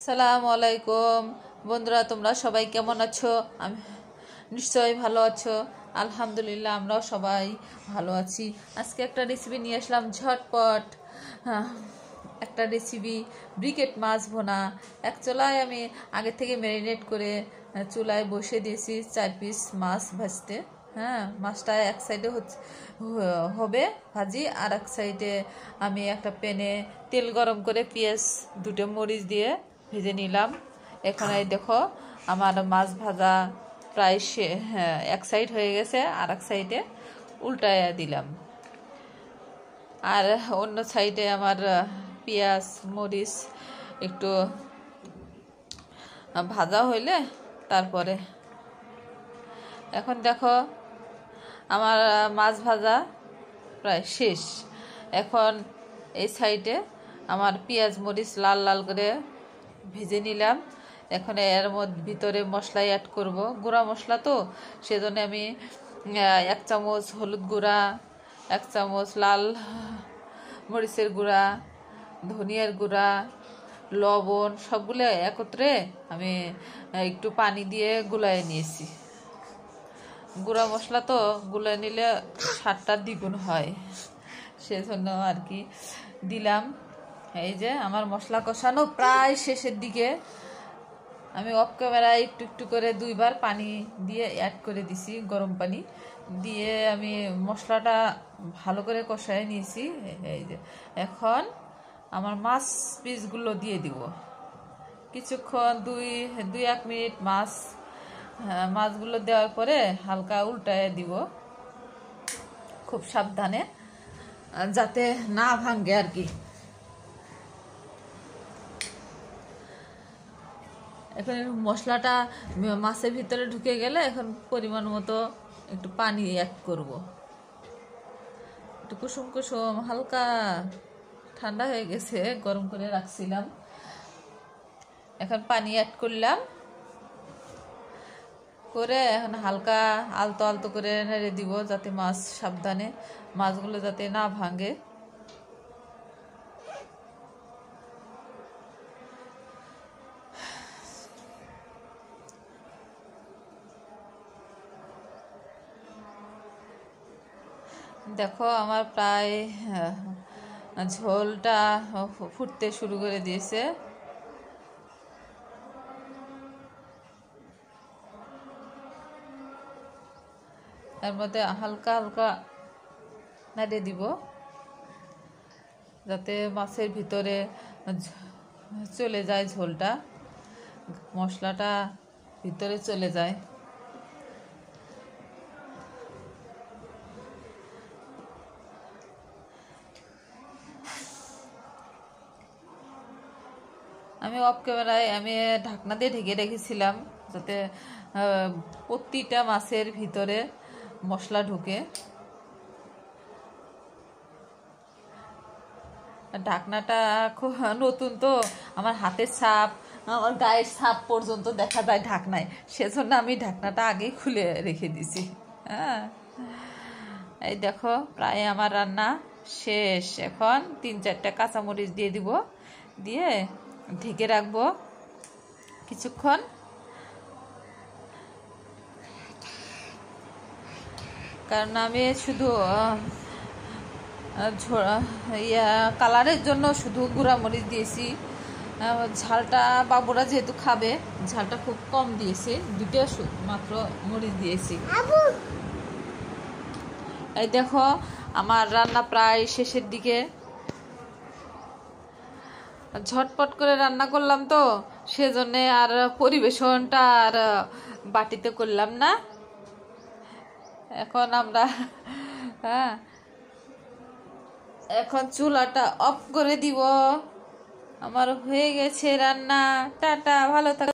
সালামু আলাইকুম বন্ধুরা, তোমরা সবাই কেমন আছো? আমি নিশ্চয়ই ভালো আছো। আলহামদুলিল্লাহ, আমরাও সবাই ভালো আছি। আজকে একটা রেসিপি নিয়ে আসলাম, ঝটপট একটা রেসিপি, ব্রিকেট মাছ ভোনা। এক চুলায় আমি আগে থেকে ম্যারিনেট করে চুলায় বসে দিয়েছি 4 পিস মাছ ভাজতে। মাছটা এক সাইডে হবে ভাজি, আর এক সাইডে আমি একটা প্যানে তেল গরম করে পেঁয়াজ 2টা মরিচ দিয়ে ভেজে নিলাম। এখন এই দেখো আমার মাছ ভাজা প্রায় এক সাইড হয়ে গেছে, আর এক সাইডে উল্টায় দিলাম। আর অন্য সাইডে আমার পেঁয়াজ মরিচ একটু ভাজা হইলে তারপরে এখন দেখো আমার মাছ ভাজা প্রায় শেষ। এখন এই সাইডে আমার পেঁয়াজ মরিচ লাল লাল করে ভেজে নিলাম। এখন এর ভিতরে মশলা অ্যাড করব, গুঁড়া মশলা তো, সেজন্য আমি 1 চামচ হলুদ গুঁড়া, 1 চামচ লাল মরিচের গুঁড়া, ধনিয়ার গুঁড়া, লবণ সবগুলো একত্রে আমি একটু পানি দিয়ে গুলায় নিয়েছি। গুঁড়া মশলা তো গুলায় নিলে স্বাদটা দ্বিগুণ হয়, সেজন্য আর কি দিলাম। এই যে আমার মশলা কষানো প্রায় শেষের দিকে। আমি অফ ক্যামেরায় একটু একটু করে 2বার পানি দিয়ে অ্যাড করে দিছি, গরম পানি দিয়ে আমি মশলাটা ভালো করে কষায় নিয়েছি। এই যে এখন আমার মাছ পিসগুলো দিয়ে দিব। কিছুক্ষণ 2-1 মিনিট মাছগুলো দেওয়ার পরে হালকা উল্টায় দিব, খুব সাবধানে যাতে না ভাঙে আর কি। এখন মশলাটা মাছের ভিতরে ঢুকে গেলে এখন পরিমাণ মতো একটু পানি অ্যাড করব। একটু কুসুম কুসুম হালকা ঠান্ডা হয়ে গেছে, গরম করে রাখছিলাম। এখন পানি অ্যাড করলাম, করে এখন হালকা আলতো আলতো করে নেড়ে দিব, যাতে মাছ সাবধানে মাছগুলো যাতে না ভাঙে। দেখো আমার প্রায় ঝোলটা ফুটতে শুরু করে দিয়েছে। এর মধ্যে হালকা হালকা নেড়ে দিব, যাতে মাছের ভিতরে চলে যায় ঝোলটা, মশলাটা ভিতরে চলে যায়। আমি অফ ক্যামেরায় আমি ঢাকনা দিয়ে ঢেকে রেখেছিলাম, যাতে প্রতিটা মাছের ভিতরে মশলা ঢুকে। ঢাকনাটা খুব নতুন তো, আমার হাতের ছাপ, আমার গায়ের ছাপ পর্যন্ত দেখা যায় ঢাকনায়, সেজন্য আমি ঢাকনাটা আগেই খুলে রেখে দিছি। এই দেখো প্রায় আমার রান্না শেষ। এখন 3-4টা কাঁচামরিচ দিয়ে দিব, দিয়ে ঢেকে রাখবো কিছুক্ষণ। কারণ আমি শুধু কালারের জন্য শুধু গুঁড়া মরিচ দিয়েছি। ঝালটা বাবুরা যেহেতু খাবে, ঝালটা খুব কম দিয়েছি, 2টা মাত্র মরিচ দিয়েছি। এই দেখো আমার রান্না প্রায় শেষের দিকে। ঝটপট করে রান্না করলাম তো, সেজন্যে আর পরিবেশনটা আর বাটিতে করলাম না। এখন আমরা এখন চুলাটা অফ করে দিব। আমার হয়ে গেছে রান্না। টাটা, ভালো থাকো।